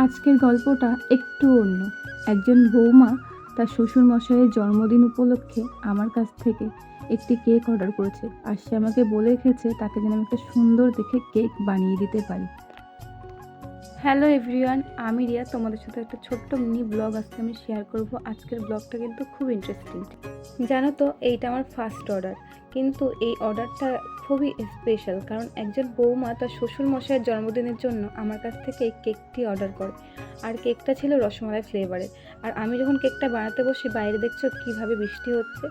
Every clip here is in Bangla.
আজকের গল্পটা একটু অন্য। একজন বৌমা তার শ্বশুরমশাইয়ের জন্মদিন উপলক্ষে আমার কাছ থেকে একটি কেক অর্ডার করেছে, আর সে আমাকে বলে রেখেছে তাকে যেন আমি একটা সুন্দর দেখে কেক বানিয়ে দিতে পারি। হ্যালো এভরিওয়ান, আমি রিয়া। তোমাদের সাথে একটা ছোট্ট মিনি ব্লগ আজকে আমি শেয়ার করব। আজকের ব্লগটা কিন্তু খুব ইন্টারেস্টিং। জানো তো, এইটা আমার ফার্স্ট অর্ডার, কিন্তু এই অর্ডারটা খুবই স্পেশাল, কারণ একজন বৌমা তার শ্বশুরমশাইয়ের জন্মদিনের জন্য আমার কাছ থেকে এই কেকটি অর্ডার করে। আর কেকটা ছিল রসমালাই ফ্লেভারের। আর আমি যখন কেকটা বানাতে বসি, বাইরে দেখছো কীভাবে বৃষ্টি হচ্ছে,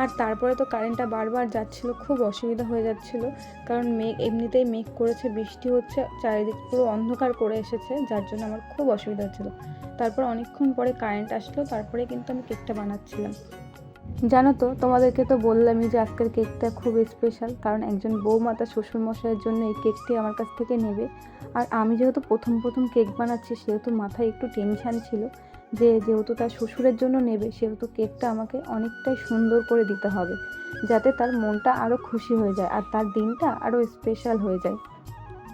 আর তারপরে তো কারেন্টটা বারবার যাচ্ছিল, খুব অসুবিধা হয়ে যাচ্ছিল, কারণ মেঘ এমনিতেই মেঘ করেছে, বৃষ্টি হচ্ছে, চারিদিক পুরো অন্ধকার করে এসেছে, যার জন্য আমার খুব অসুবিধা হচ্ছিল। তারপর অনেকক্ষণ পরে কারেন্ট আসলো, তারপরে কিন্তু আমি কেকটা বানাচ্ছিলাম। জানো তো, তোমাদেরকে তো বললামই যে আজকের কেকটা খুব স্পেশাল, কারণ একজন বৌমা তার শ্বশুরমশাইয়ের জন্য এই কেকটি আমার কাছ থেকে নেবে। আর আমি যেহেতু প্রথম কেক বানাচ্ছি, সেহেতু মাথায় একটু টেনশান ছিল যে যেহেতু তার শ্বশুরের জন্য নেবে, সেহেতু কেকটা আমাকে অনেকটাই সুন্দর করে দিতে হবে, যাতে তার মনটা আরও খুশি হয়ে যায় আর তার দিনটা আরও স্পেশাল হয়ে যায়।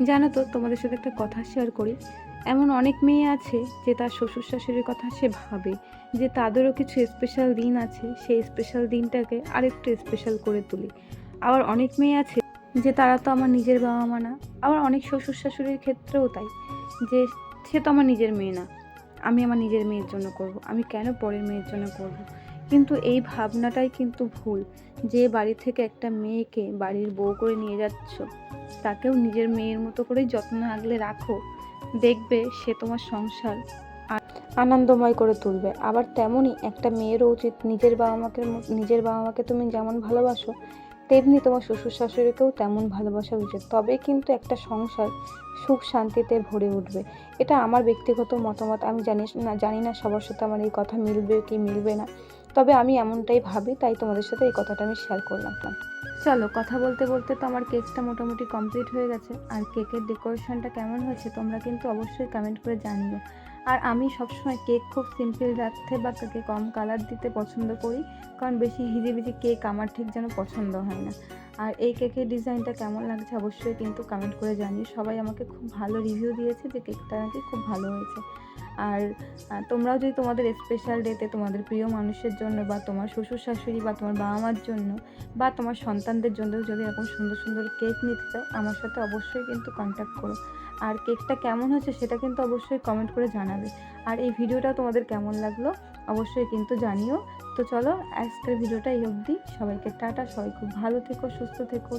জানো তো, তোমাদের সাথে একটা কথা শেয়ার করি। এমন অনেক মেয়ে আছে যে তার শ্বশুর শাশুড়ির কথা সে ভাবে যে তাদেরও কিছু স্পেশাল দিন আছে, সেই স্পেশাল দিনটাকে আরেকটু স্পেশাল করে তুলি। আবার অনেক মেয়ে আছে যে তারা তো আমার নিজের বাবা মা না। আবার অনেক শ্বশুর শাশুড়ির ক্ষেত্রেও তাই, যে সে তো আমার নিজের মেয়ে না, আমি আমার নিজের মেয়ের জন্য করব, আমি কেন পরের মেয়ের জন্য করব। কিন্তু এই ভাবনাটাই কিন্তু ভুল। যে বাড়ি থেকে একটা মেয়েকে বাড়ির বউ করে নিয়ে যাচ্ছ, তাকেও নিজের মেয়ের মতো করেই যত্ন আগলে রাখো, দেখবে সে তোমার সংসার আনন্দময় করে তুলবে। আবার তেমনই একটা মেয়েরও উচিত নিজের বাবা মাকে তুমি যেমন ভালোবাসো, তেমনি তোমার শ্বশুর শাশুড়িকেও তেমন ভালোবাসা উচিত। তবে কিন্তু একটা সংসার সুখ শান্তিতে ভরে উঠবে। এটা আমার ব্যক্তিগত মতামত। আমি জানি না সবার সাথে আমার এই কথা মিলবে কি মিলবে না, তবে আমি এমনটাই ভাবি, তাই তোমাদের সাথে এই কথাটা আমি শেয়ার করলাম। চলো, কথা বলতে বলতে তো আমার কেকটা মোটামুটি কমপ্লিট হয়ে গেছে। আর কেকের ডেকোরেশনটা কেমন হয়েছে তোমরা কিন্তু অবশ্যই কমেন্ট করে জানিও। আর আমি সবসময় কেক খুব সিম্পল রাখতে বা কেকে কম কালার দিতে পছন্দ করি, কারণ বেশি হিজিবিজি কেক আমার ঠিক যেন পছন্দ হয় না। আর এই কেকের ডিজাইনটা কেমন লাগছে অবশ্যই কিন্তু কমেন্ট করে জানিও। সবাই আমাকে খুব ভালো রিভিউ দিয়েছে যে কেকটা নাকি খুব ভালো হয়েছে। আর তোমরাও যদি তোমাদের স্পেশাল ডেতে তোমাদের প্রিয় মানুষের জন্য বা তোমার শ্বশুর শাশুড়ি বা তোমার বাবা মার জন্য বা তোমার সন্তানদের জন্য যদি এরকম সুন্দর সুন্দর কেক নিতে চাও, আমার সাথে অবশ্যই কিন্তু কন্ট্যাক্ট করো। আর কেকটা কেমন হয়েছে সেটা কিন্তু অবশ্যই কমেন্ট করে জানাবে। আর এই ভিডিওটা তোমাদের কেমন লাগলো অবশ্যই কিন্তু জানিও। তো চলো, আজকের ভিডিওটা এই অবধি। সবাইকে টাটা, সবাই খুব ভালো থেকো, সুস্থ থেকো।